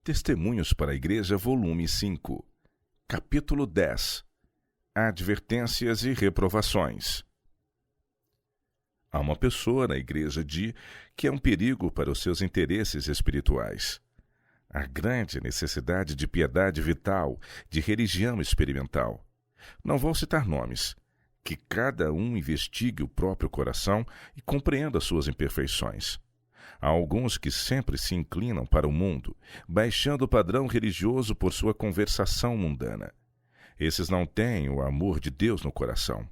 Testemunhos para a Igreja, volume 5, capítulo 10. Advertências e reprovações. Há uma pessoa na igreja que é um perigo para os seus interesses espirituais. Há grande necessidade de piedade vital, de religião experimental. Não vou citar nomes. Que cada um investigue o próprio coração e compreenda suas imperfeições. Há alguns que sempre se inclinam para o mundo, baixando o padrão religioso por sua conversação mundana. Esses não têm o amor de Deus no coração.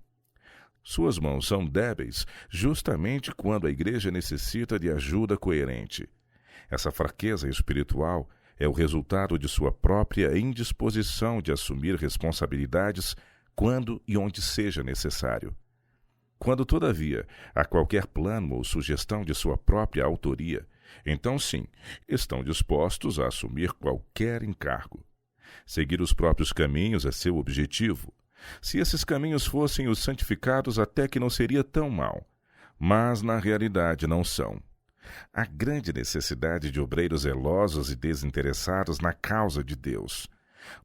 Suas mãos são débeis justamente quando a igreja necessita de ajuda coerente. Essa fraqueza espiritual é o resultado de sua própria indisposição de assumir responsabilidades quando e onde seja necessário. Quando, todavia, há qualquer plano ou sugestão de sua própria autoria, então sim, estão dispostos a assumir qualquer encargo. Seguir os próprios caminhos é seu objetivo. Se esses caminhos fossem os santificados, até que não seria tão mal. Mas, na realidade, não são. Há grande necessidade de obreiros zelosos e desinteressados na causa de Deus.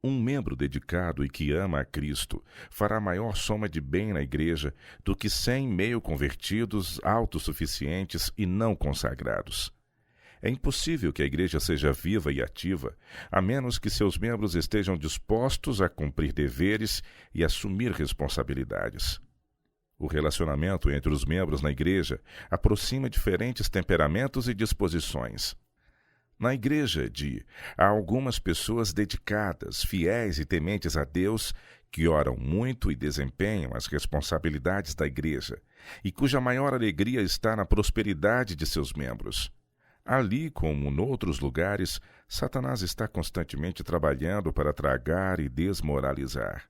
Um membro dedicado e que ama a Cristo fará maior soma de bem na igreja do que 100 meio convertidos, autossuficientes e não consagrados. É impossível que a igreja seja viva e ativa, a menos que seus membros estejam dispostos a cumprir deveres e assumir responsabilidades. O relacionamento entre os membros na igreja aproxima diferentes temperamentos e disposições. Na igreja, há algumas pessoas dedicadas, fiéis e tementes a Deus, que oram muito e desempenham as responsabilidades da igreja, e cuja maior alegria está na prosperidade de seus membros. Ali, como noutros lugares, Satanás está constantemente trabalhando para tragar e desmoralizar.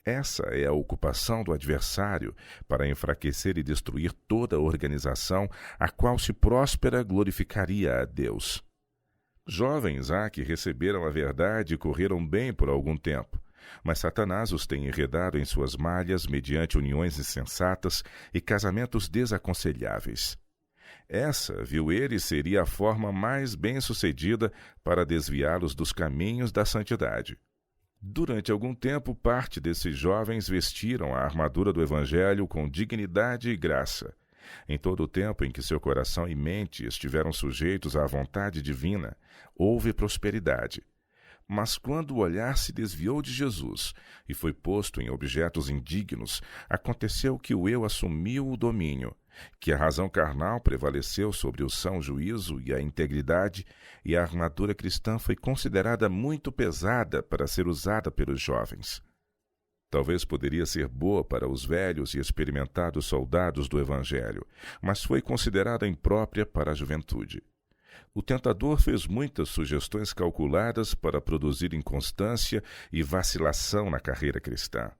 Essa é a ocupação do adversário para enfraquecer e destruir toda a organização a qual, se próspera, glorificaria a Deus. Jovens há que receberam a verdade e correram bem por algum tempo, mas Satanás os tem enredado em suas malhas mediante uniões insensatas e casamentos desaconselháveis. Essa, viu ele, seria a forma mais bem-sucedida para desviá-los dos caminhos da santidade. Durante algum tempo, parte desses jovens vestiram a armadura do Evangelho com dignidade e graça. Em todo o tempo em que seu coração e mente estiveram sujeitos à vontade divina, houve prosperidade. Mas quando o olhar se desviou de Jesus e foi posto em objetos indignos, aconteceu que o eu assumiu o domínio, que a razão carnal prevaleceu sobre o são juízo e a integridade, e a armadura cristã foi considerada muito pesada para ser usada pelos jovens. Talvez poderia ser boa para os velhos e experimentados soldados do Evangelho, mas foi considerada imprópria para a juventude. O tentador fez muitas sugestões calculadas para produzir inconstância e vacilação na carreira cristã.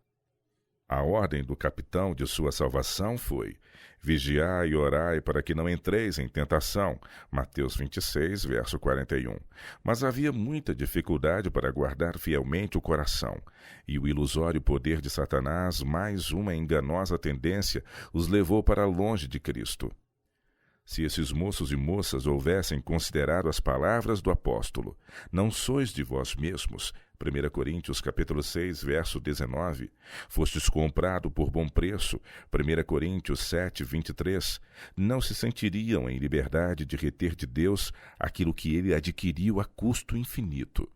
A ordem do capitão de sua salvação foi: vigiai e orai para que não entreis em tentação. Mateus 26, verso 41. Mas havia muita dificuldade para guardar fielmente o coração, e o ilusório poder de Satanás, mais uma enganosa tendência, os levou para longe de Cristo. Se esses moços e moças houvessem considerado as palavras do apóstolo, não sois de vós mesmos, 1 Coríntios capítulo 6, verso 19, fostes comprado por bom preço, 1 Coríntios 7, 23, não se sentiriam em liberdade de reter de Deus aquilo que ele adquiriu a custo infinito.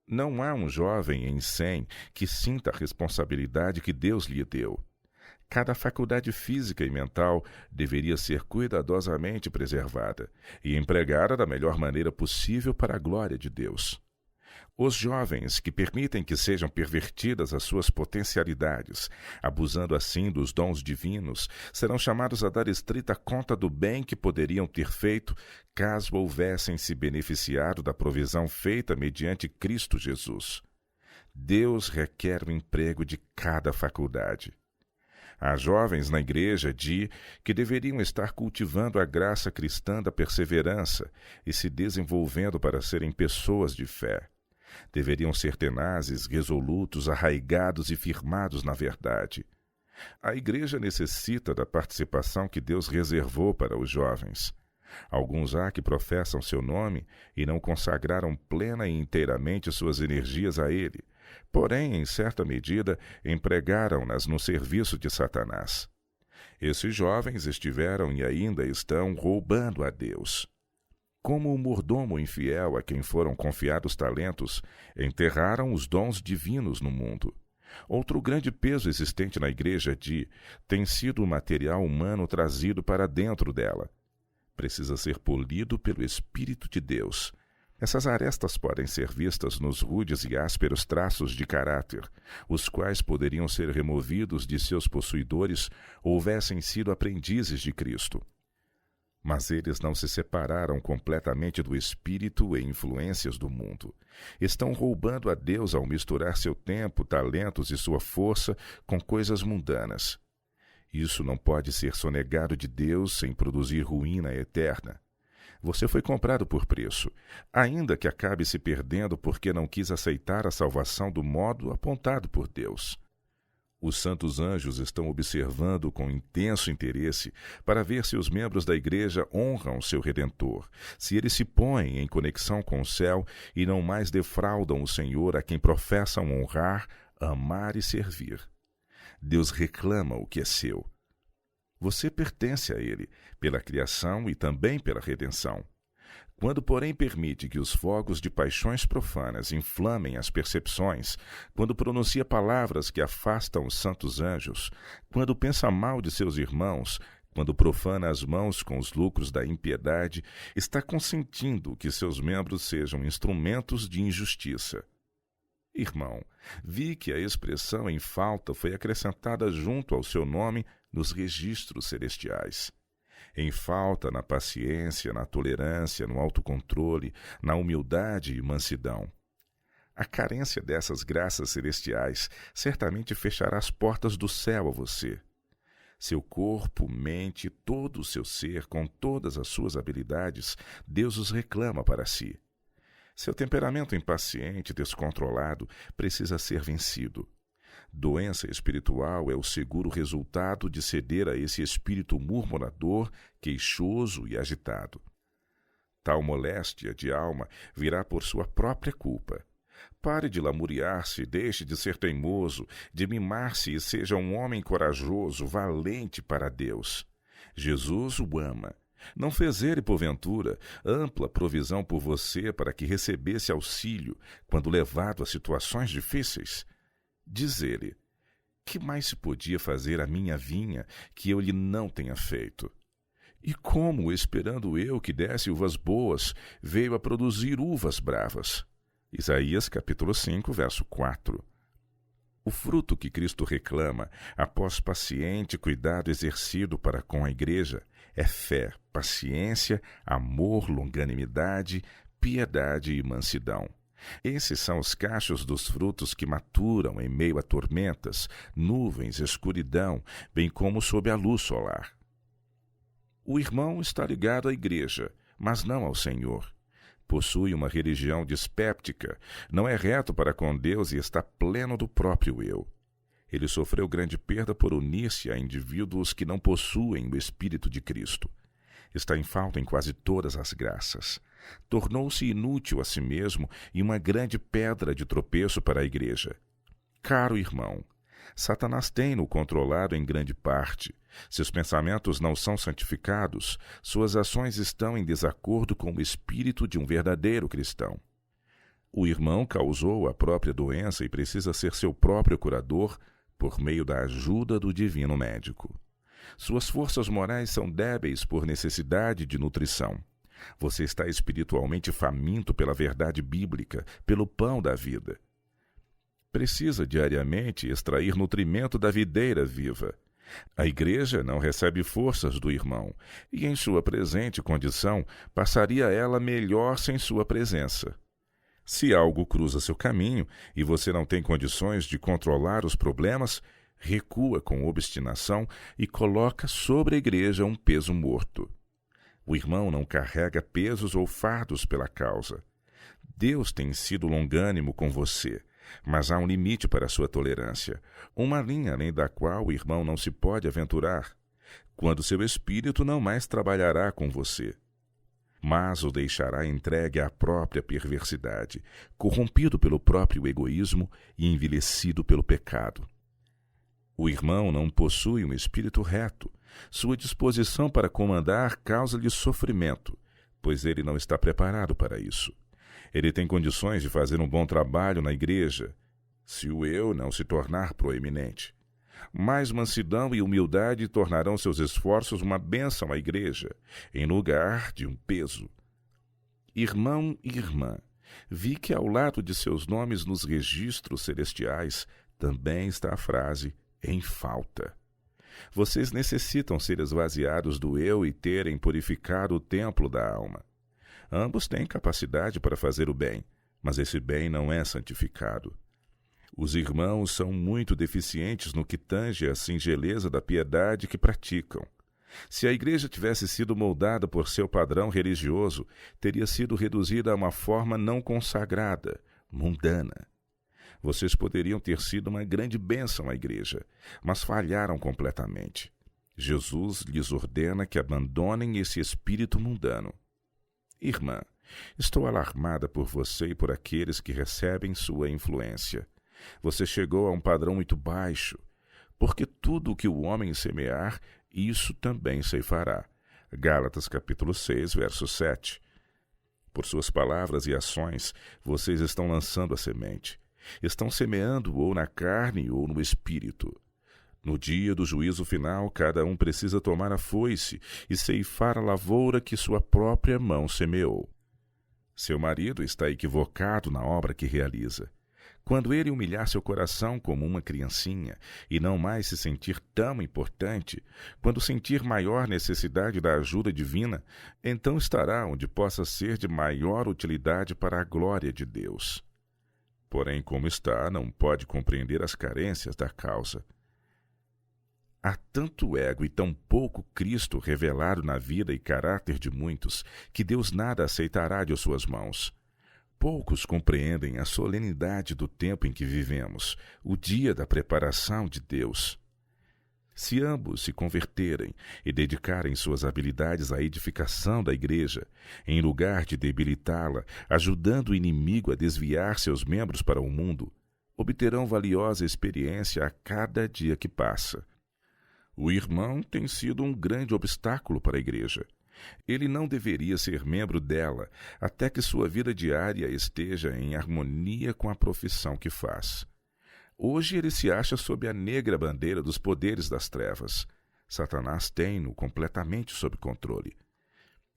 Não há um jovem em 100 que sinta a responsabilidade que Deus lhe deu. Cada faculdade física e mental deveria ser cuidadosamente preservada e empregada da melhor maneira possível para a glória de Deus. Os jovens que permitem que sejam pervertidas as suas potencialidades, abusando assim dos dons divinos, serão chamados a dar estrita conta do bem que poderiam ter feito caso houvessem se beneficiado da provisão feita mediante Cristo Jesus. Deus requer o emprego de cada faculdade. Há jovens na igreja que deveriam estar cultivando a graça cristã da perseverança e se desenvolvendo para serem pessoas de fé. Deveriam ser tenazes, resolutos, arraigados e firmados na verdade. A igreja necessita da participação que Deus reservou para os jovens. Alguns há que professam seu nome e não consagraram plena e inteiramente suas energias a ele, porém, em certa medida, empregaram-nas no serviço de Satanás. Esses jovens estiveram e ainda estão roubando a Deus. Como o mordomo infiel a quem foram confiados talentos, enterraram os dons divinos no mundo. Outro grande peso existente na igreja tem sido o material humano trazido para dentro dela. Precisa ser polido pelo Espírito de Deus. Essas arestas podem ser vistas nos rudes e ásperos traços de caráter, os quais poderiam ser removidos de seus possuidores houvessem sido aprendizes de Cristo. Mas eles não se separaram completamente do espírito e influências do mundo. Estão roubando a Deus ao misturar seu tempo, talentos e sua força com coisas mundanas. Isso não pode ser sonegado de Deus sem produzir ruína eterna. Você foi comprado por preço, ainda que acabe se perdendo porque não quis aceitar a salvação do modo apontado por Deus. Os santos anjos estão observando com intenso interesse para ver se os membros da igreja honram seu Redentor, se eles se põem em conexão com o céu e não mais defraudam o Senhor a quem professam honrar, amar e servir. Deus reclama o que é seu. Você pertence a Ele, pela criação e também pela redenção. Quando, porém, permite que os fogos de paixões profanas inflamem as percepções, quando pronuncia palavras que afastam os santos anjos, quando pensa mal de seus irmãos, quando profana as mãos com os lucros da impiedade, está consentindo que seus membros sejam instrumentos de injustiça. Irmão, vi que a expressão em falta foi acrescentada junto ao seu nome nos registros celestiais. Em falta na paciência, na tolerância, no autocontrole, na humildade e mansidão. A carência dessas graças celestiais certamente fechará as portas do céu a você. Seu corpo, mente, todo o seu ser, com todas as suas habilidades, Deus os reclama para si. Seu temperamento impaciente e descontrolado precisa ser vencido. Doença espiritual é o seguro resultado de ceder a esse espírito murmurador, queixoso e agitado. Tal moléstia de alma virá por sua própria culpa. Pare de lamuriar-se, deixe de ser teimoso, de mimar-se e seja um homem corajoso, valente para Deus. Jesus o ama. Não fez ele, porventura, ampla provisão por você para que recebesse auxílio quando levado a situações difíceis? Diz ele: que mais se podia fazer à minha vinha que eu lhe não tenha feito? E como, esperando eu que desse uvas boas, veio a produzir uvas bravas? Isaías capítulo 5, verso 4. O fruto que Cristo reclama, após paciente cuidado exercido para com a igreja, é fé, paciência, amor, longanimidade, piedade e mansidão. Esses são os cachos dos frutos que maturam em meio a tormentas, nuvens, escuridão, bem como sob a luz solar. O irmão está ligado à igreja, mas não ao Senhor. Possui uma religião dispéptica, não é reto para com Deus e está pleno do próprio eu. Ele sofreu grande perda por unir-se a indivíduos que não possuem o Espírito de Cristo. Está em falta em quase todas as graças. Tornou-se inútil a si mesmo e uma grande pedra de tropeço para a igreja. Caro irmão, Satanás tem-no controlado em grande parte. Seus pensamentos não são santificados, suas ações estão em desacordo com o espírito de um verdadeiro cristão. O irmão causou a própria doença e precisa ser seu próprio curador por meio da ajuda do divino médico. Suas forças morais são débeis por necessidade de nutrição. Você está espiritualmente faminto pela verdade bíblica, pelo pão da vida. Precisa diariamente extrair nutrimento da videira viva. A igreja não recebe forças do irmão, e em sua presente condição passaria ela melhor sem sua presença. Se algo cruza seu caminho e você não tem condições de controlar os problemas, recua com obstinação e coloca sobre a igreja um peso morto. O irmão não carrega pesos ou fardos pela causa. Deus tem sido longânimo com você, mas há um limite para a sua tolerância, uma linha além da qual o irmão não se pode aventurar, quando seu espírito não mais trabalhará com você. mas o deixará entregue à própria perversidade, corrompido pelo próprio egoísmo e envelhecido pelo pecado. O irmão não possui um espírito reto. Sua disposição para comandar causa-lhe sofrimento, pois ele não está preparado para isso. Ele tem condições de fazer um bom trabalho na igreja, se o eu não se tornar proeminente. Mas mansidão e humildade tornarão seus esforços uma bênção à igreja, em lugar de um peso. Irmão e irmã, vi que ao lado de seus nomes nos registros celestiais também está a frase em falta. Vocês necessitam ser esvaziados do eu e terem purificado o templo da alma. Ambos têm capacidade para fazer o bem, mas esse bem não é santificado. Os irmãos são muito deficientes no que tange à singeleza da piedade que praticam. Se a igreja tivesse sido moldada por seu padrão religioso, teria sido reduzida a uma forma não consagrada, mundana. Vocês poderiam ter sido uma grande bênção à igreja, mas falharam completamente. Jesus lhes ordena que abandonem esse espírito mundano. Irmã, estou alarmada por você e por aqueles que recebem sua influência. Você chegou a um padrão muito baixo, porque tudo o que o homem semear, isso também ceifará. Gálatas capítulo 6, verso 7. Por suas palavras e ações, vocês estão lançando a semente. Estão semeando ou na carne ou no espírito. No dia do juízo final, cada um precisa tomar a foice e ceifar a lavoura que sua própria mão semeou. Seu marido está equivocado na obra que realiza. Quando ele humilhar seu coração como uma criancinha e não mais se sentir tão importante, quando sentir maior necessidade da ajuda divina, então estará onde possa ser de maior utilidade para a glória de Deus. Porém, como está, não pode compreender as carências da causa. Há tanto ego e tão pouco Cristo revelado na vida e caráter de muitos, que Deus nada aceitará de suas mãos. Poucos compreendem a solenidade do tempo em que vivemos, o dia da preparação de Deus. Se ambos se converterem e dedicarem suas habilidades à edificação da igreja, em lugar de debilitá-la, ajudando o inimigo a desviar seus membros para o mundo, obterão valiosa experiência a cada dia que passa. O irmão tem sido um grande obstáculo para a igreja. Ele não deveria ser membro dela até que sua vida diária esteja em harmonia com a profissão que faz. Hoje ele se acha sob a negra bandeira dos poderes das trevas. Satanás tem-no completamente sob controle.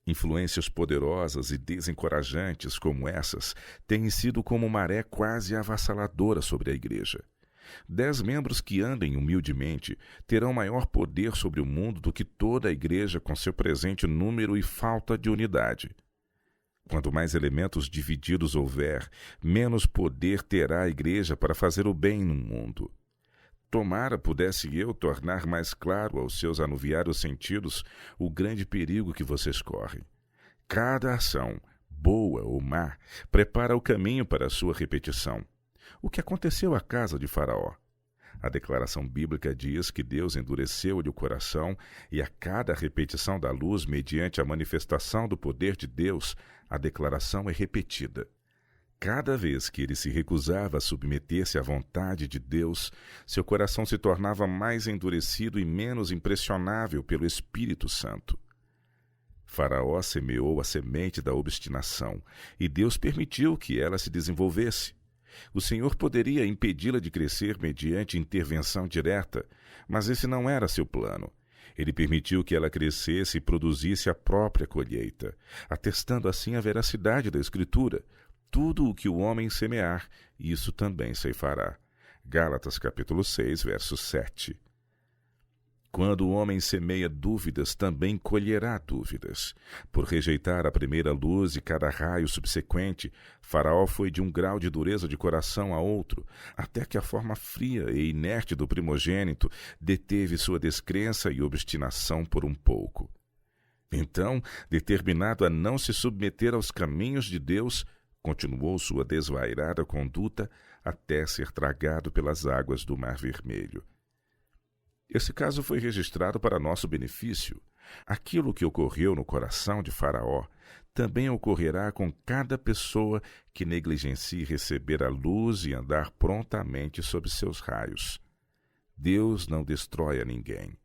Influências poderosas e desencorajantes como essas têm sido como maré quase avassaladora sobre a igreja. 10 membros que andem humildemente terão maior poder sobre o mundo do que toda a igreja com seu presente número e falta de unidade. Quanto mais elementos divididos houver, menos poder terá a igreja para fazer o bem no mundo. Tomara pudesse eu tornar mais claro aos seus anuviados sentidos o grande perigo que vocês correm. Cada ação, boa ou má, prepara o caminho para a sua repetição. O que aconteceu à casa de Faraó? A declaração bíblica diz que Deus endureceu-lhe o coração e a cada repetição da luz mediante a manifestação do poder de Deus, a declaração é repetida. Cada vez que ele se recusava a submeter-se à vontade de Deus, seu coração se tornava mais endurecido e menos impressionável pelo Espírito Santo. Faraó semeou a semente da obstinação e Deus permitiu que ela se desenvolvesse. O Senhor poderia impedi-la de crescer mediante intervenção direta, mas esse não era seu plano. Ele permitiu que ela crescesse e produzisse a própria colheita, atestando assim a veracidade da Escritura. Tudo o que o homem semear, isso também ceifará. Gálatas capítulo 6, verso 7. Quando o homem semeia dúvidas, também colherá dúvidas. Por rejeitar a primeira luz e cada raio subsequente, Faraó foi de um grau de dureza de coração a outro, até que a forma fria e inerte do primogênito deteve sua descrença e obstinação por um pouco. Então, determinado a não se submeter aos caminhos de Deus, continuou sua desvairada conduta até ser tragado pelas águas do Mar Vermelho. Esse caso foi registrado para nosso benefício. Aquilo que ocorreu no coração de Faraó também ocorrerá com cada pessoa que negligencie receber a luz e andar prontamente sob seus raios. Deus não destrói a ninguém.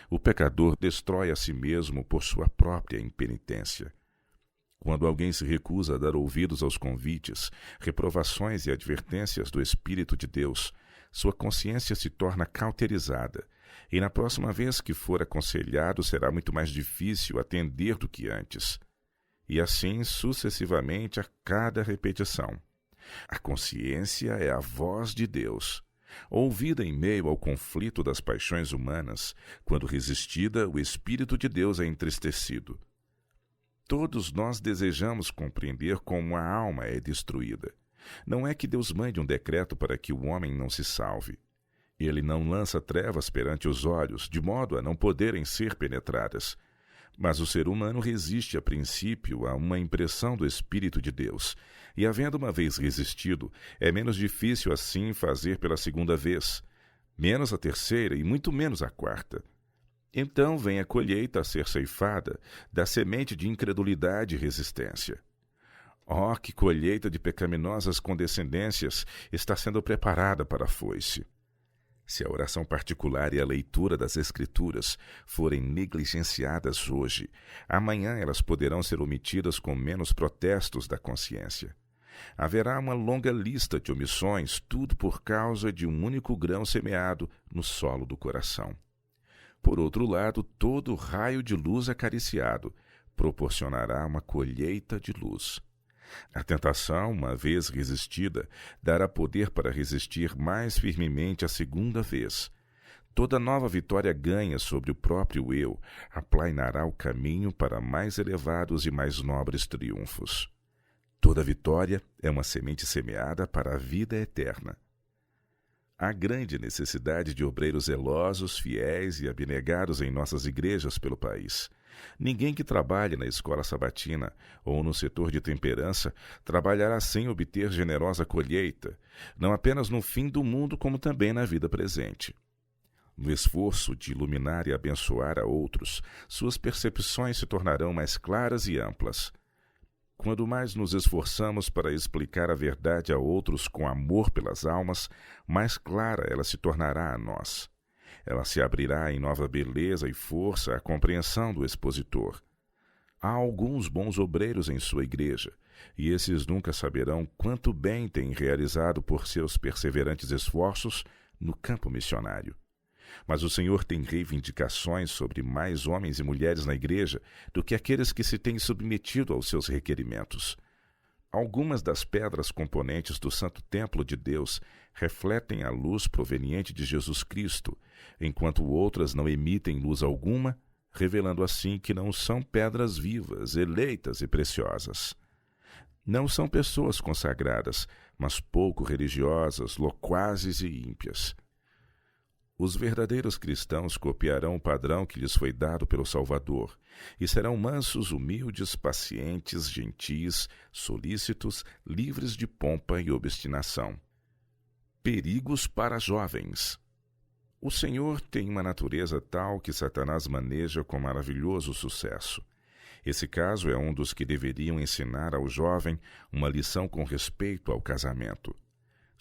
O pecador destrói a si mesmo por sua própria impenitência. Quando alguém se recusa a dar ouvidos aos convites, reprovações e advertências do Espírito de Deus, sua consciência se torna cauterizada, e na próxima vez que for aconselhado será muito mais difícil atender do que antes. E assim sucessivamente a cada repetição. A consciência é a voz de Deus. Ouvida em meio ao conflito das paixões humanas, quando resistida, o Espírito de Deus é entristecido. Todos nós desejamos compreender como a alma é destruída. Não é que Deus mande um decreto para que o homem não se salve. Ele não lança trevas perante os olhos, de modo a não poderem ser penetradas. Mas o ser humano resiste a princípio a uma impressão do Espírito de Deus, e havendo uma vez resistido, é menos difícil assim fazer pela segunda vez, menos a terceira e muito menos a quarta. Então vem a colheita a ser ceifada da semente de incredulidade e resistência. Oh, que colheita de pecaminosas condescendências está sendo preparada para a foice! Se a oração particular e a leitura das Escrituras forem negligenciadas hoje, amanhã elas poderão ser omitidas com menos protestos da consciência. Haverá uma longa lista de omissões, tudo por causa de um único grão semeado no solo do coração. Por outro lado, todo raio de luz acariciado proporcionará uma colheita de luz. A tentação, uma vez resistida, dará poder para resistir mais firmemente a segunda vez. Toda nova vitória ganha sobre o próprio eu aplainará o caminho para mais elevados e mais nobres triunfos. Toda vitória é uma semente semeada para a vida eterna. Há grande necessidade de obreiros zelosos, fiéis e abnegados em nossas igrejas pelo país. Ninguém que trabalhe na escola sabatina ou no setor de temperança trabalhará sem obter generosa colheita, não apenas no fim do mundo, como também na vida presente. No esforço de iluminar e abençoar a outros, suas percepções se tornarão mais claras e amplas. Quando mais nos esforçamos para explicar a verdade a outros com amor pelas almas, mais clara ela se tornará a nós. Ela se abrirá em nova beleza e força à compreensão do expositor. Há alguns bons obreiros em sua igreja, e esses nunca saberão quanto bem têm realizado por seus perseverantes esforços no campo missionário. Mas o Senhor tem reivindicações sobre mais homens e mulheres na igreja do que aqueles que se têm submetido aos seus requerimentos. Algumas das pedras componentes do Santo Templo de Deus refletem a luz proveniente de Jesus Cristo, enquanto outras não emitem luz alguma, revelando assim que não são pedras vivas, eleitas e preciosas. Não são pessoas consagradas, mas pouco religiosas, loquazes e ímpias. Os verdadeiros cristãos copiarão o padrão que lhes foi dado pelo Salvador e serão mansos, humildes, pacientes, gentis, solícitos, livres de pompa e obstinação. Perigos para jovens. O Senhor tem uma natureza tal que Satanás maneja com maravilhoso sucesso. Esse caso é um dos que deveriam ensinar ao jovem uma lição com respeito ao casamento.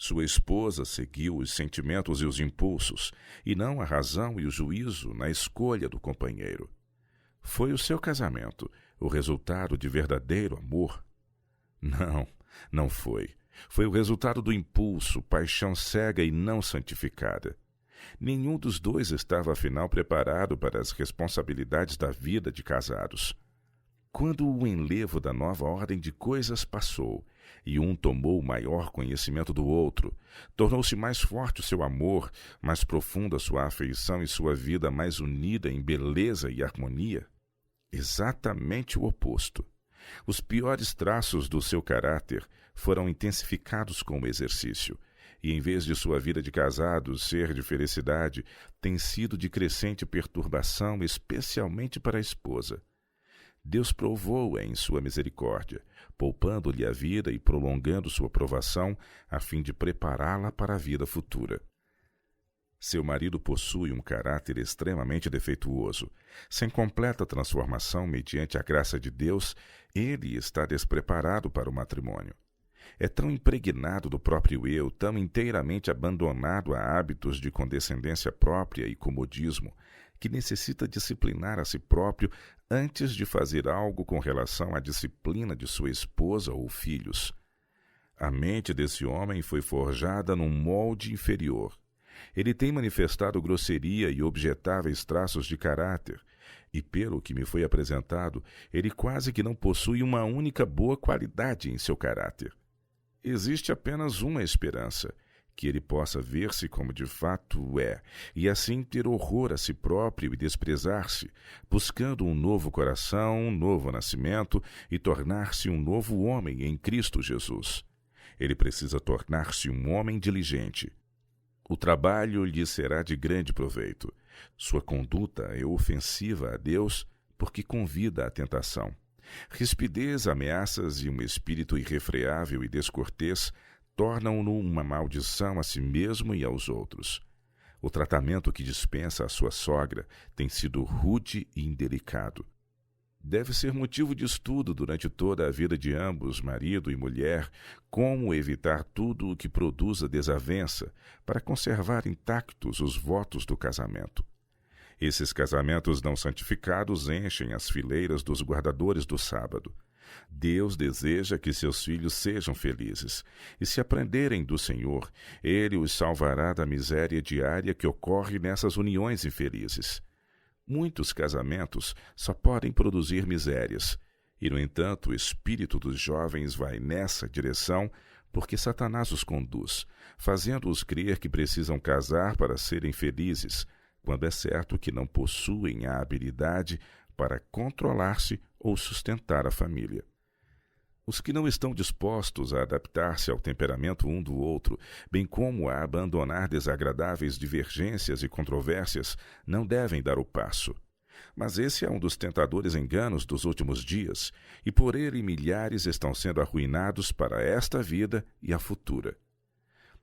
Sua esposa seguiu os sentimentos e os impulsos, e não a razão e o juízo na escolha do companheiro. Foi o seu casamento o resultado de verdadeiro amor? Não, não foi. Foi o resultado do impulso, paixão cega e não santificada. Nenhum dos dois estava, afinal, preparado para as responsabilidades da vida de casados. Quando o enlevo da nova ordem de coisas passou, e um tomou maior conhecimento do outro, tornou-se mais forte o seu amor, mais profunda sua afeição e sua vida mais unida em beleza e harmonia. Exatamente o oposto. Os piores traços do seu caráter foram intensificados com o exercício, e em vez de sua vida de casado ser de felicidade, tem sido de crescente perturbação, especialmente para a esposa. Deus provou-a em sua misericórdia, poupando-lhe a vida e prolongando sua provação, a fim de prepará-la para a vida futura. Seu marido possui um caráter extremamente defeituoso. Sem completa transformação mediante a graça de Deus, Ele está despreparado para o matrimônio. É tão impregnado do próprio eu, tão inteiramente abandonado a hábitos de condescendência própria e comodismo, que necessita disciplinar a si próprio antes de fazer algo com relação à disciplina de sua esposa ou filhos. A mente desse homem foi forjada num molde inferior. Ele tem manifestado grosseria e objetáveis traços de caráter, e pelo que me foi apresentado, ele quase que não possui uma única boa qualidade em seu caráter. Existe apenas uma esperança, que ele possa ver-se como de fato é, e assim ter horror a si próprio e desprezar-se, buscando um novo coração, um novo nascimento e tornar-se um novo homem em Cristo Jesus. Ele precisa tornar-se um homem diligente. O trabalho lhe será de grande proveito. Sua conduta é ofensiva a Deus porque convida à tentação. Rispidez, ameaças e um espírito irrefreável e descortês tornam-no uma maldição a si mesmo e aos outros. O tratamento que dispensa à sua sogra tem sido rude e indelicado. Deve ser motivo de estudo durante toda a vida de ambos, marido e mulher, como evitar tudo o que produza desavença para conservar intactos os votos do casamento. Esses casamentos não santificados enchem as fileiras dos guardadores do sábado. Deus deseja que seus filhos sejam felizes, e se aprenderem do Senhor, Ele os salvará da miséria diária que ocorre nessas uniões infelizes. Muitos casamentos só podem produzir misérias, e, no entanto, o espírito dos jovens vai nessa direção porque Satanás os conduz, fazendo-os crer que precisam casar para serem felizes, quando é certo que não possuem a habilidade para controlar-se ou sustentar a família. Os que não estão dispostos a adaptar-se ao temperamento um do outro, bem como a abandonar desagradáveis divergências e controvérsias, não devem dar o passo. Mas esse é um dos tentadores enganos dos últimos dias, e por ele milhares estão sendo arruinados para esta vida e a futura.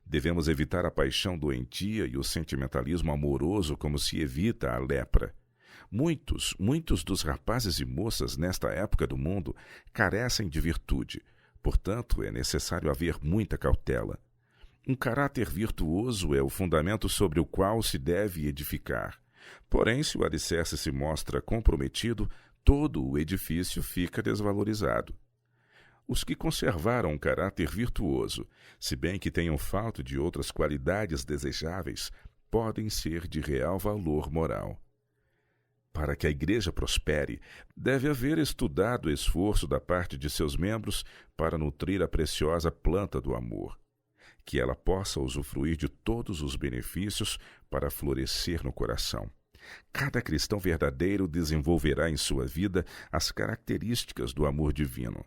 Devemos evitar a paixão doentia e o sentimentalismo amoroso como se evita a lepra. Muitos dos rapazes e moças nesta época do mundo carecem de virtude, portanto é necessário haver muita cautela. Um caráter virtuoso é o fundamento sobre o qual se deve edificar. Porém, se o alicerce se mostra comprometido, todo o edifício fica desvalorizado. Os que conservaram um caráter virtuoso, se bem que tenham falta de outras qualidades desejáveis, podem ser de real valor moral. Para que a Igreja prospere, deve haver estudado esforço da parte de seus membros para nutrir a preciosa planta do amor, que ela possa usufruir de todos os benefícios para florescer no coração. Cada cristão verdadeiro desenvolverá em sua vida as características do amor divino.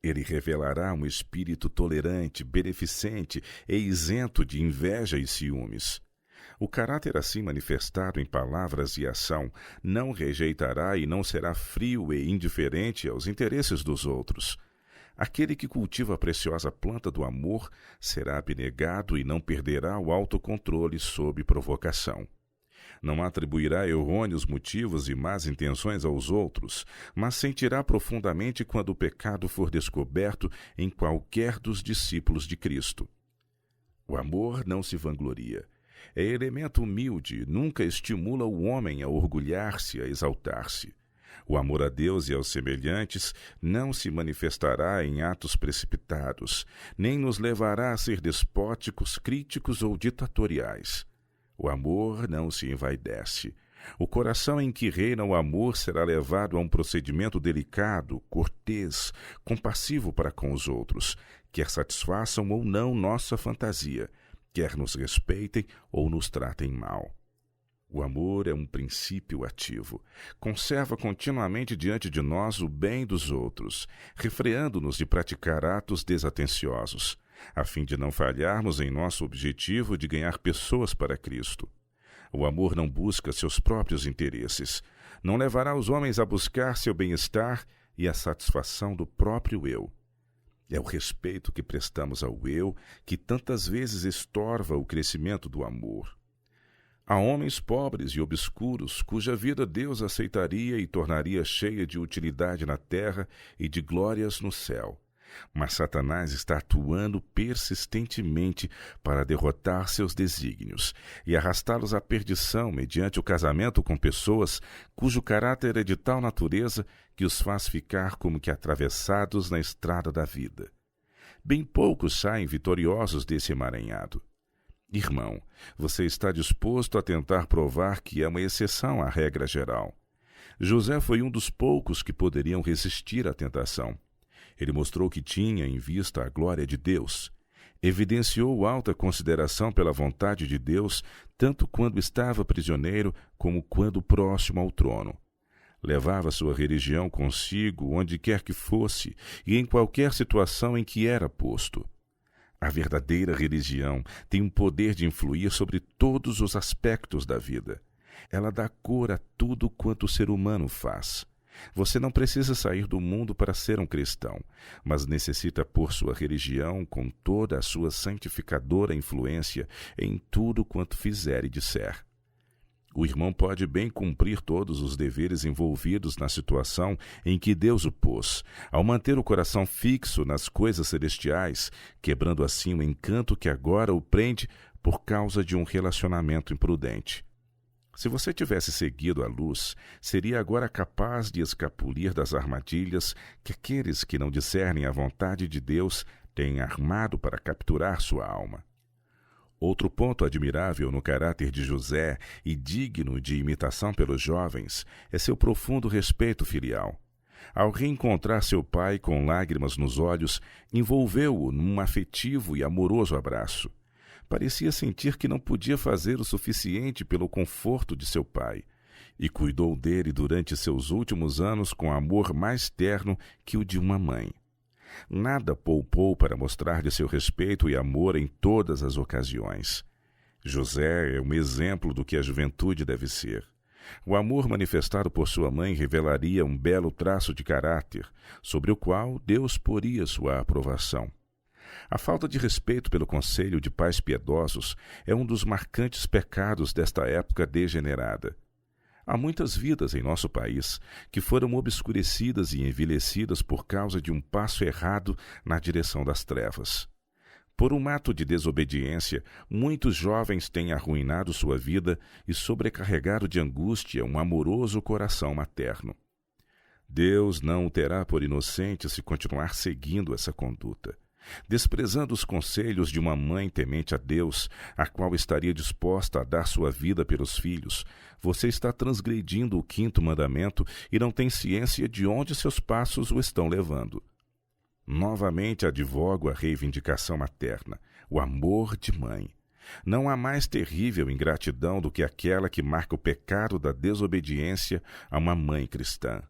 Ele revelará um espírito tolerante, beneficente e isento de inveja e ciúmes. O caráter assim manifestado em palavras e ação não rejeitará e não será frio e indiferente aos interesses dos outros. Aquele que cultiva a preciosa planta do amor será abnegado e não perderá o autocontrole sob provocação. Não atribuirá errôneos motivos e más intenções aos outros, mas sentirá profundamente quando o pecado for descoberto em qualquer dos discípulos de Cristo. O amor não se vangloria. É elemento humilde, nunca estimula o homem a orgulhar-se, a exaltar-se. O amor a Deus e aos semelhantes não se manifestará em atos precipitados, nem nos levará a ser despóticos, críticos ou ditatoriais. O amor não se envaidece. O coração em que reina o amor será levado a um procedimento delicado, cortês, compassivo para com os outros, quer satisfaçam ou não nossa fantasia, quer nos respeitem ou nos tratem mal. O amor é um princípio ativo. Conserva continuamente diante de nós o bem dos outros, refreando-nos de praticar atos desatenciosos, a fim de não falharmos em nosso objetivo de ganhar pessoas para Cristo. O amor não busca seus próprios interesses, não levará os homens a buscar seu bem-estar e a satisfação do próprio eu. É o respeito que prestamos ao eu que tantas vezes estorva o crescimento do amor. Há homens pobres e obscuros, cuja vida Deus aceitaria e tornaria cheia de utilidade na terra e de glórias no céu. Mas Satanás está atuando persistentemente para derrotar seus desígnios e arrastá-los à perdição mediante o casamento com pessoas cujo caráter é de tal natureza que os faz ficar como que atravessados na estrada da vida. Bem poucos saem vitoriosos desse emaranhado. Irmão, você está disposto a tentar provar que é uma exceção à regra geral. José foi um dos poucos que poderiam resistir à tentação. Ele mostrou que tinha em vista a glória de Deus. Evidenciou alta consideração pela vontade de Deus, tanto quando estava prisioneiro como quando próximo ao trono. Levava sua religião consigo onde quer que fosse e em qualquer situação em que era posto. A verdadeira religião tem um poder de influir sobre todos os aspectos da vida. Ela dá cor a tudo quanto o ser humano faz. Você não precisa sair do mundo para ser um cristão, mas necessita pôr sua religião com toda a sua santificadora influência em tudo quanto fizer e disser. O irmão pode bem cumprir todos os deveres envolvidos na situação em que Deus o pôs, ao manter o coração fixo nas coisas celestiais, quebrando assim o encanto que agora o prende por causa de um relacionamento imprudente. Se você tivesse seguido a luz, seria agora capaz de escapulir das armadilhas que aqueles que não discernem a vontade de Deus têm armado para capturar sua alma. Outro ponto admirável no caráter de José e digno de imitação pelos jovens é seu profundo respeito filial. Ao reencontrar seu pai com lágrimas nos olhos, envolveu-o num afetivo e amoroso abraço. Parecia sentir que não podia fazer o suficiente pelo conforto de seu pai, e cuidou dele durante seus últimos anos com amor mais terno que o de uma mãe. Nada poupou para mostrar-lhe seu respeito e amor em todas as ocasiões. José é um exemplo do que a juventude deve ser. O amor manifestado por sua mãe revelaria um belo traço de caráter, sobre o qual Deus poria sua aprovação. A falta de respeito pelo conselho de pais piedosos é um dos marcantes pecados desta época degenerada. Há muitas vidas em nosso país que foram obscurecidas e envelhecidas por causa de um passo errado na direção das trevas. Por um ato de desobediência, muitos jovens têm arruinado sua vida e sobrecarregado de angústia um amoroso coração materno. Deus não o terá por inocente se continuar seguindo essa conduta. Desprezando os conselhos de uma mãe temente a Deus, a qual estaria disposta a dar sua vida pelos filhos, você está transgredindo o 5º mandamento e não tem ciência de onde seus passos o estão levando. Novamente advogo a reivindicação materna, o amor de mãe. Não há mais terrível ingratidão do que aquela que marca o pecado da desobediência a uma mãe cristã.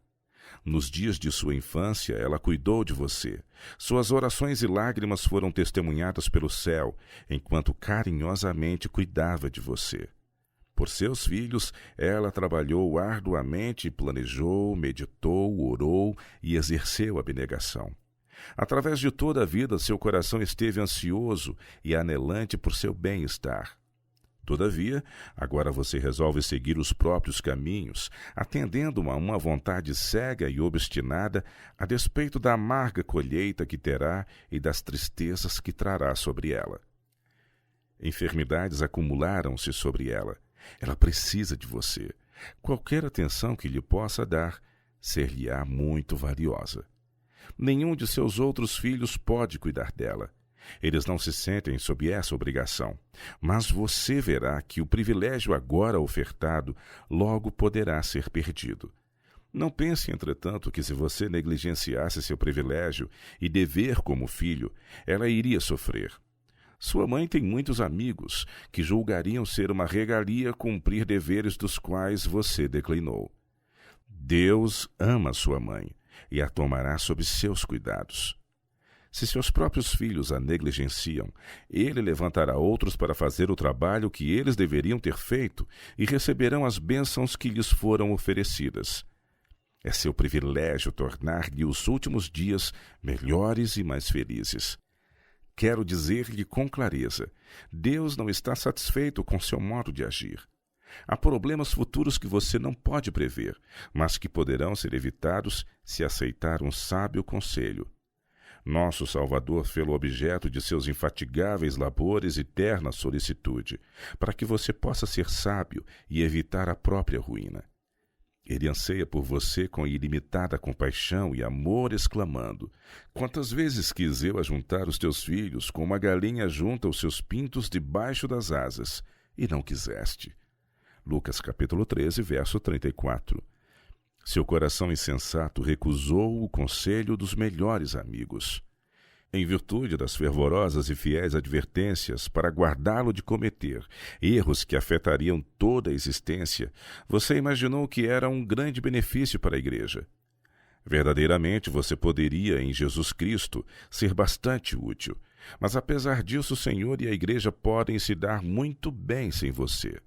Nos dias de sua infância, ela cuidou de você. Suas orações e lágrimas foram testemunhadas pelo céu, enquanto carinhosamente cuidava de você. Por seus filhos, ela trabalhou arduamente, planejou, meditou, orou e exerceu abnegação. Através de toda a vida, seu coração esteve ansioso e anelante por seu bem-estar. Todavia, agora você resolve seguir os próprios caminhos, atendendo a uma vontade cega e obstinada, a despeito da amarga colheita que terá e das tristezas que trará sobre ela. Enfermidades acumularam-se sobre ela. Ela precisa de você. Qualquer atenção que lhe possa dar, ser-lhe-á muito valiosa. Nenhum de seus outros filhos pode cuidar dela. Eles não se sentem sob essa obrigação, mas você verá que o privilégio agora ofertado logo poderá ser perdido. Não pense, entretanto, que se você negligenciasse seu privilégio e dever como filho, ela iria sofrer. Sua mãe tem muitos amigos que julgariam ser uma regalia cumprir deveres dos quais você declinou. Deus ama sua mãe e a tomará sob seus cuidados. Se seus próprios filhos a negligenciam, ele levantará outros para fazer o trabalho que eles deveriam ter feito e receberão as bênçãos que lhes foram oferecidas. É seu privilégio tornar-lhe os últimos dias melhores e mais felizes. Quero dizer-lhe com clareza, Deus não está satisfeito com seu modo de agir. Há problemas futuros que você não pode prever, mas que poderão ser evitados se aceitar um sábio conselho. Nosso Salvador fê-lo objeto de seus infatigáveis labores e terna solicitude, para que você possa ser sábio e evitar a própria ruína. Ele anseia por você com ilimitada compaixão e amor, exclamando: quantas vezes quis eu ajuntar os teus filhos, como uma galinha junta os seus pintos debaixo das asas, e não quiseste. Lucas capítulo 13, verso 34. Seu coração insensato recusou o conselho dos melhores amigos. Em virtude das fervorosas e fiéis advertências para guardá-lo de cometer erros que afetariam toda a existência, você imaginou que era um grande benefício para a igreja. Verdadeiramente você poderia, em Jesus Cristo, ser bastante útil, mas apesar disso o Senhor e a igreja podem se dar muito bem sem você.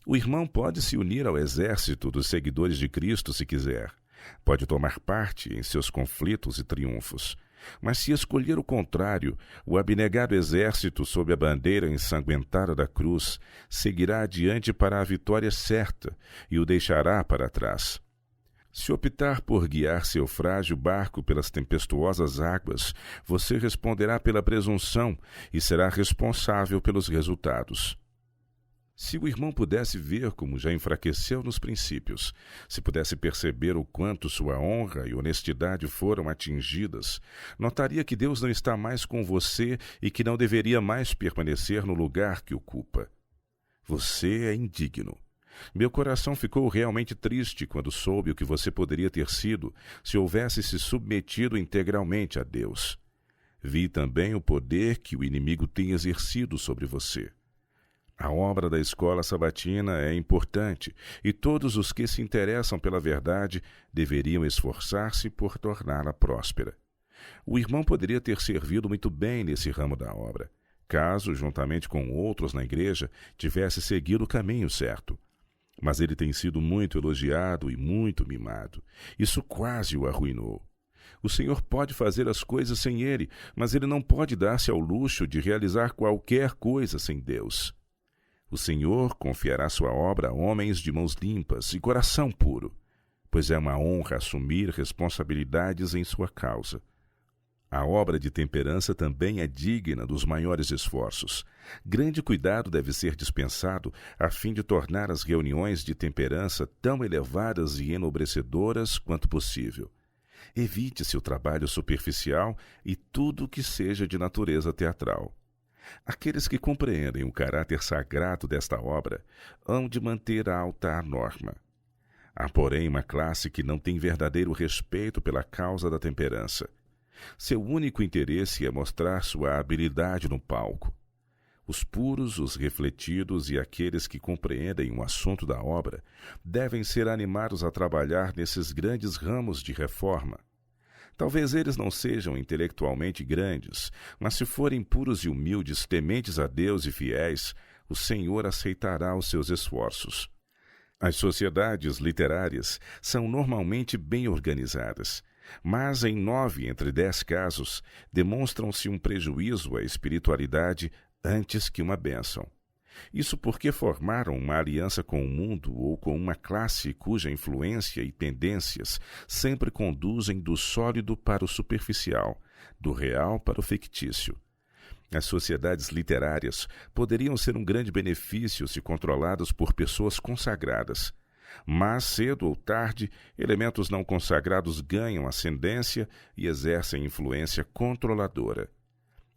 O irmão pode se unir ao exército dos seguidores de Cristo se quiser. Pode tomar parte em seus conflitos e triunfos. Mas se escolher o contrário, o abnegado exército sob a bandeira ensanguentada da cruz seguirá adiante para a vitória certa e o deixará para trás. Se optar por guiar seu frágil barco pelas tempestuosas águas, você responderá pela presunção e será responsável pelos resultados. Se o irmão pudesse ver como já enfraqueceu nos princípios, se pudesse perceber o quanto sua honra e honestidade foram atingidas, notaria que Deus não está mais com você e que não deveria mais permanecer no lugar que ocupa. Você é indigno. Meu coração ficou realmente triste quando soube o que você poderia ter sido se houvesse se submetido integralmente a Deus. Vi também o poder que o inimigo tem exercido sobre você. A obra da escola sabatina é importante e todos os que se interessam pela verdade deveriam esforçar-se por torná-la próspera. O irmão poderia ter servido muito bem nesse ramo da obra, caso, juntamente com outros na igreja, tivesse seguido o caminho certo. Mas ele tem sido muito elogiado e muito mimado. Isso quase o arruinou. O Senhor pode fazer as coisas sem ele, mas ele não pode dar-se ao luxo de realizar qualquer coisa sem Deus. O Senhor confiará sua obra a homens de mãos limpas e coração puro, pois é uma honra assumir responsabilidades em sua causa. A obra de temperança também é digna dos maiores esforços. Grande cuidado deve ser dispensado a fim de tornar as reuniões de temperança tão elevadas e enobrecedoras quanto possível. Evite-se o trabalho superficial e tudo que seja de natureza teatral. Aqueles que compreendem o caráter sagrado desta obra hão de manter alta a norma. Há, porém, uma classe que não tem verdadeiro respeito pela causa da temperança. Seu único interesse é mostrar sua habilidade no palco. Os puros, os refletidos e aqueles que compreendem o assunto da obra devem ser animados a trabalhar nesses grandes ramos de reforma. Talvez eles não sejam intelectualmente grandes, mas se forem puros e humildes, tementes a Deus e fiéis, o Senhor aceitará os seus esforços. As sociedades literárias são normalmente bem organizadas, mas em 9 entre 10 casos demonstram-se um prejuízo à espiritualidade antes que uma bênção. Isso porque formaram uma aliança com o mundo ou com uma classe cuja influência e tendências sempre conduzem do sólido para o superficial, do real para o fictício. As sociedades literárias poderiam ser um grande benefício se controladas por pessoas consagradas. Mas, cedo ou tarde, elementos não consagrados ganham ascendência e exercem influência controladora.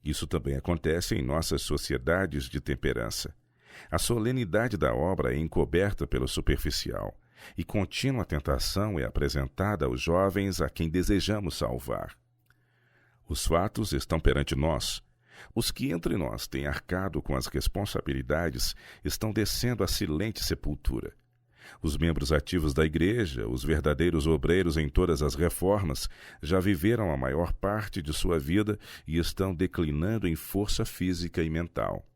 Isso também acontece em nossas sociedades de temperança. A solenidade da obra é encoberta pelo superficial, e contínua tentação é apresentada aos jovens a quem desejamos salvar. Os fatos estão perante nós. Os que entre nós têm arcado com as responsabilidades estão descendo à silente sepultura. Os membros ativos da igreja, os verdadeiros obreiros em todas as reformas, já viveram a maior parte de sua vida e estão declinando em força física e mental.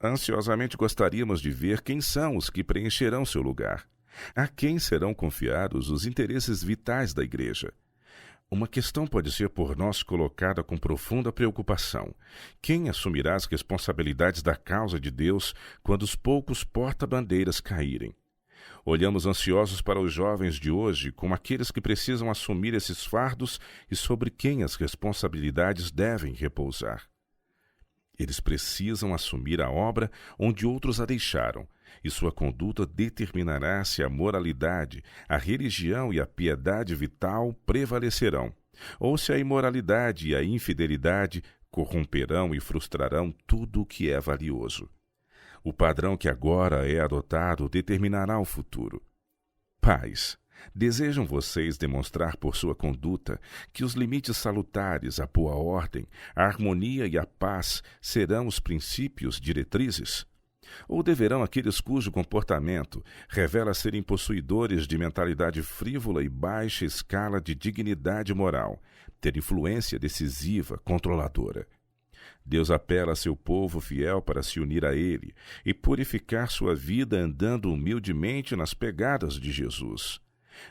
Ansiosamente gostaríamos de ver quem são os que preencherão seu lugar. A quem serão confiados os interesses vitais da igreja? Uma questão pode ser por nós colocada com profunda preocupação. Quem assumirá as responsabilidades da causa de Deus quando os poucos porta-bandeiras caírem? Olhamos ansiosos para os jovens de hoje como aqueles que precisam assumir esses fardos e sobre quem as responsabilidades devem repousar. Eles precisam assumir a obra onde outros a deixaram, e sua conduta determinará se a moralidade, a religião e a piedade vital prevalecerão, ou se a imoralidade e a infidelidade corromperão e frustrarão tudo o que é valioso. O padrão que agora é adotado determinará o futuro. Pais, desejam vocês demonstrar por sua conduta que os limites salutares, a boa ordem, a harmonia e a paz serão os princípios diretrizes? Ou deverão aqueles cujo comportamento revela serem possuidores de mentalidade frívola e baixa escala de dignidade moral ter influência decisiva, controladora? Deus apela a seu povo fiel para se unir a Ele e purificar sua vida andando humildemente nas pegadas de Jesus.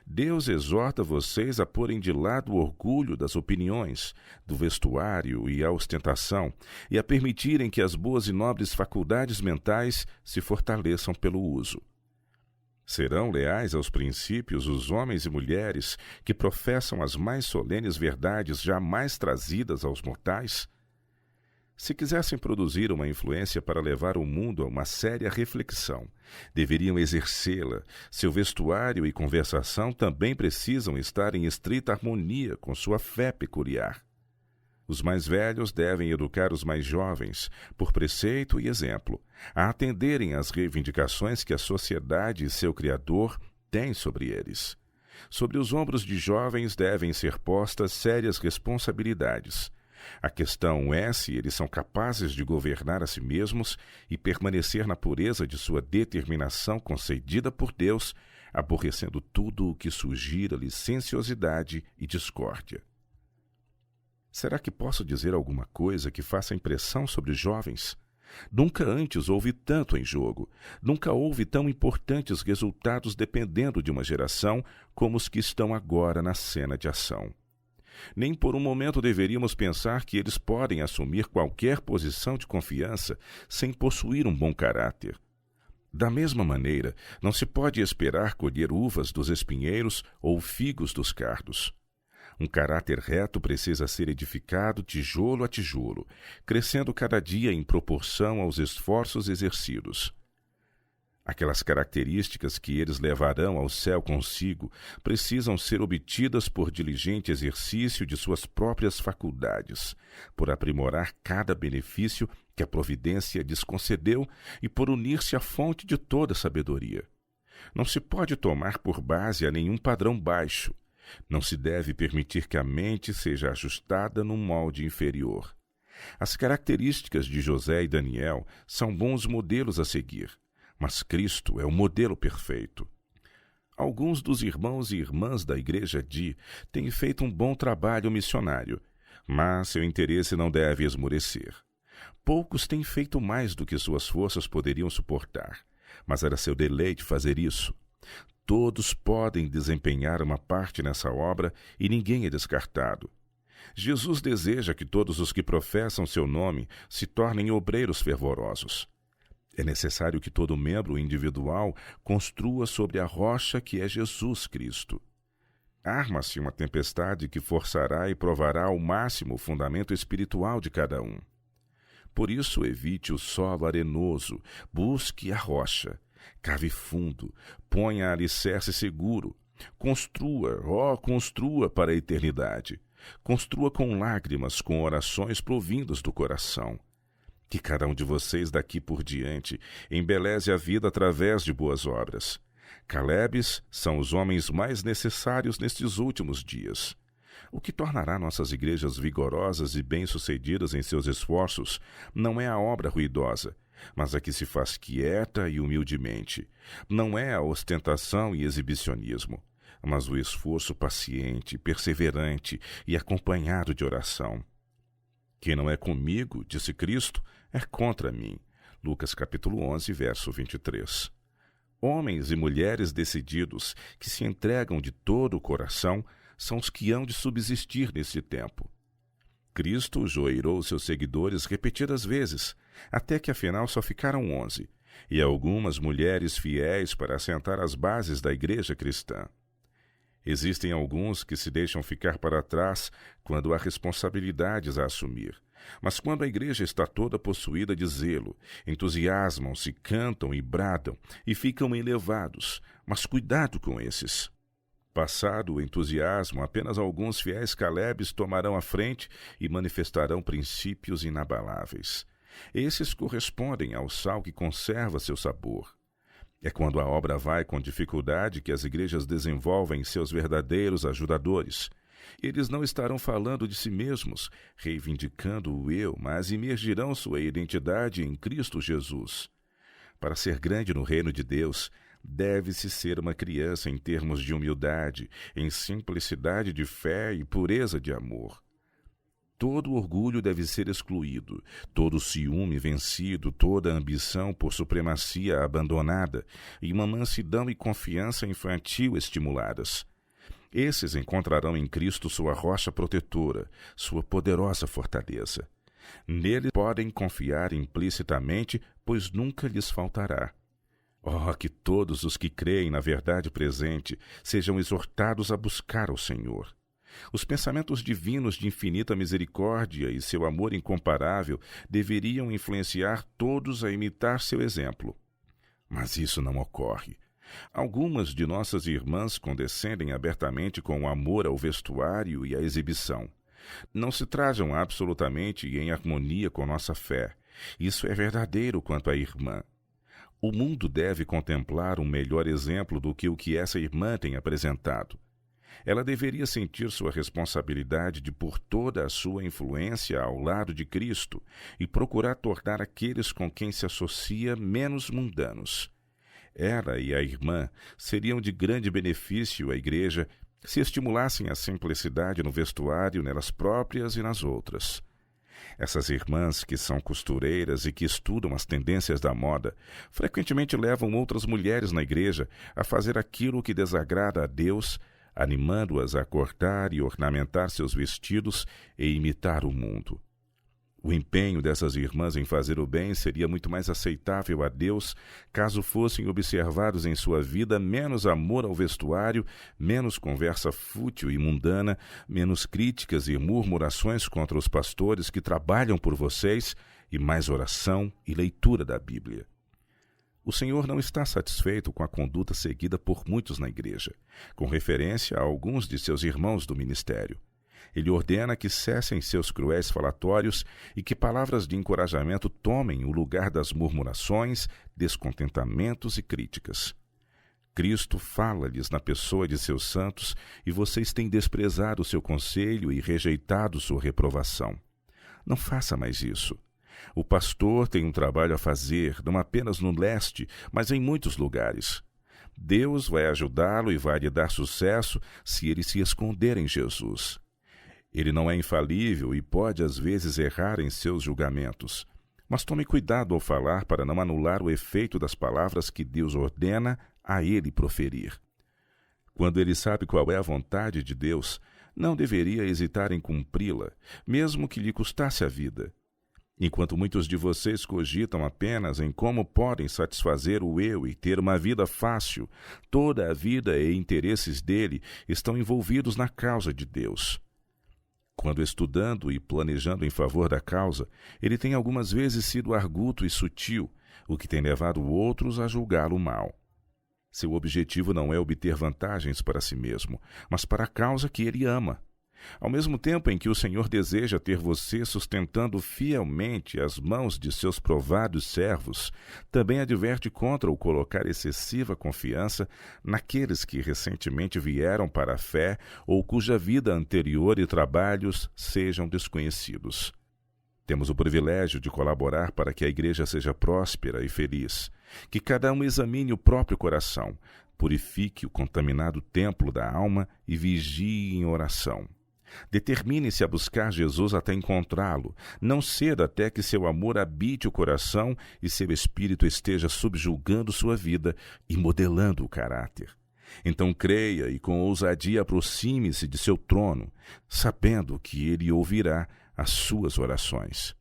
Deus exorta vocês a porem de lado o orgulho das opiniões, do vestuário e a ostentação, e a permitirem que as boas e nobres faculdades mentais se fortaleçam pelo uso. Serão leais aos princípios os homens e mulheres que professam as mais solenes verdades jamais trazidas aos mortais? Se quisessem produzir uma influência para levar o mundo a uma séria reflexão, deveriam exercê-la. Seu vestuário e conversação também precisam estar em estrita harmonia com sua fé peculiar. Os mais velhos devem educar os mais jovens, por preceito e exemplo, a atenderem às reivindicações que a sociedade e seu Criador têm sobre eles. Sobre os ombros de jovens devem ser postas sérias responsabilidades. A questão é se eles são capazes de governar a si mesmos e permanecer na pureza de sua determinação concedida por Deus, aborrecendo tudo o que sugira licenciosidade e discórdia. Será que posso dizer alguma coisa que faça impressão sobre os jovens? Nunca antes houve tanto em jogo, nunca houve tão importantes resultados dependendo de uma geração como os que estão agora na cena de ação. Nem por um momento deveríamos pensar que eles podem assumir qualquer posição de confiança sem possuir um bom caráter. Da mesma maneira, não se pode esperar colher uvas dos espinheiros ou figos dos cardos. Um caráter reto precisa ser edificado tijolo a tijolo, crescendo cada dia em proporção aos esforços exercidos. Aquelas características que eles levarão ao céu consigo precisam ser obtidas por diligente exercício de suas próprias faculdades, por aprimorar cada benefício que a providência lhes concedeu e por unir-se à fonte de toda sabedoria. Não se pode tomar por base a nenhum padrão baixo. Não se deve permitir que a mente seja ajustada num molde inferior. As características de José e Daniel são bons modelos a seguir, mas Cristo é o modelo perfeito. Alguns dos irmãos e irmãs da Igreja têm feito um bom trabalho missionário, mas seu interesse não deve esmorecer. Poucos têm feito mais do que suas forças poderiam suportar, mas era seu deleite fazer isso. Todos podem desempenhar uma parte nessa obra e ninguém é descartado. Jesus deseja que todos os que professam seu nome se tornem obreiros fervorosos. É necessário que todo membro individual construa sobre a rocha que é Jesus Cristo. Arma-se uma tempestade que forçará e provará ao máximo o fundamento espiritual de cada um. Por isso, evite o solo arenoso, busque a rocha. Cave fundo, ponha alicerce seguro. Construa para a eternidade. Construa com lágrimas, com orações provindas do coração. Que cada um de vocês daqui por diante embeleze a vida através de boas obras. Calebes são os homens mais necessários nestes últimos dias. O que tornará nossas igrejas vigorosas e bem-sucedidas em seus esforços não é a obra ruidosa, mas a que se faz quieta e humildemente. Não é a ostentação e exibicionismo, mas o esforço paciente, perseverante e acompanhado de oração. Quem não é comigo, disse Cristo, é contra mim. Lucas capítulo 11, verso 23. Homens e mulheres decididos, que se entregam de todo o coração, são os que hão de subsistir neste tempo. Cristo joeirou seus seguidores repetidas vezes, até que afinal só ficaram 11, e algumas mulheres fiéis para assentar as bases da igreja cristã. Existem alguns que se deixam ficar para trás quando há responsabilidades a assumir, mas quando a igreja está toda possuída de zelo, entusiasmam-se, cantam e bradam e ficam elevados, mas cuidado com esses. Passado o entusiasmo, apenas alguns fiéis calebes tomarão a frente e manifestarão princípios inabaláveis. Esses correspondem ao sal que conserva seu sabor. É quando a obra vai com dificuldade que as igrejas desenvolvem seus verdadeiros ajudadores. Eles não estarão falando de si mesmos, reivindicando o eu, mas imergirão sua identidade em Cristo Jesus. Para ser grande no reino de Deus, deve-se ser uma criança em termos de humildade, em simplicidade de fé e pureza de amor. Todo orgulho deve ser excluído, todo ciúme vencido, toda ambição por supremacia abandonada e uma mansidão e confiança infantil estimuladas. Esses encontrarão em Cristo sua rocha protetora, sua poderosa fortaleza. Nele podem confiar implicitamente, pois nunca lhes faltará. Oh, que todos os que creem na verdade presente sejam exortados a buscar ao Senhor. Os pensamentos divinos de infinita misericórdia e seu amor incomparável deveriam influenciar todos a imitar seu exemplo. Mas isso não ocorre. Algumas de nossas irmãs condescendem abertamente com o amor ao vestuário e à exibição. Não se trajam absolutamente em harmonia com nossa fé. Isso é verdadeiro quanto à irmã. O mundo deve contemplar um melhor exemplo do que o que essa irmã tem apresentado. Ela deveria sentir sua responsabilidade de pôr toda a sua influência ao lado de Cristo e procurar tornar aqueles com quem se associa menos mundanos. Ela e a irmã seriam de grande benefício à igreja se estimulassem a simplicidade no vestuário nelas próprias e nas outras. Essas irmãs que são costureiras e que estudam as tendências da moda, frequentemente levam outras mulheres na igreja a fazer aquilo que desagrada a Deus, animando-as a cortar e ornamentar seus vestidos e imitar o mundo. O empenho dessas irmãs em fazer o bem seria muito mais aceitável a Deus caso fossem observados em sua vida menos amor ao vestuário, menos conversa fútil e mundana, menos críticas e murmurações contra os pastores que trabalham por vocês e mais oração e leitura da Bíblia. O Senhor não está satisfeito com a conduta seguida por muitos na igreja, com referência a alguns de seus irmãos do ministério. Ele ordena que cessem seus cruéis falatórios e que palavras de encorajamento tomem o lugar das murmurações, descontentamentos e críticas. Cristo fala-lhes na pessoa de seus santos e vocês têm desprezado o seu conselho e rejeitado sua reprovação. Não faça mais isso. O pastor tem um trabalho a fazer, não apenas no leste, mas em muitos lugares. Deus vai ajudá-lo e vai lhe dar sucesso se ele se esconder em Jesus. Ele não é infalível e pode às vezes errar em seus julgamentos. Mas tome cuidado ao falar para não anular o efeito das palavras que Deus ordena a ele proferir. Quando ele sabe qual é a vontade de Deus, não deveria hesitar em cumpri-la, mesmo que lhe custasse a vida. Enquanto muitos de vocês cogitam apenas em como podem satisfazer o eu e ter uma vida fácil, toda a vida e interesses dele estão envolvidos na causa de Deus. Quando estudando e planejando em favor da causa, ele tem algumas vezes sido arguto e sutil, o que tem levado outros a julgá-lo mal. Seu objetivo não é obter vantagens para si mesmo, mas para a causa que ele ama. Ao mesmo tempo em que o Senhor deseja ter você sustentando fielmente as mãos de seus provados servos, também adverte contra o colocar excessiva confiança naqueles que recentemente vieram para a fé ou cuja vida anterior e trabalhos sejam desconhecidos. Temos o privilégio de colaborar para que a igreja seja próspera e feliz, que cada um examine o próprio coração, purifique o contaminado templo da alma e vigie em oração. Determine-se a buscar Jesus até encontrá-lo. Não ceda até que seu amor habite o coração e seu espírito esteja subjugando sua vida e modelando o caráter. Então creia e com ousadia aproxime-se de seu trono, sabendo que ele ouvirá as suas orações.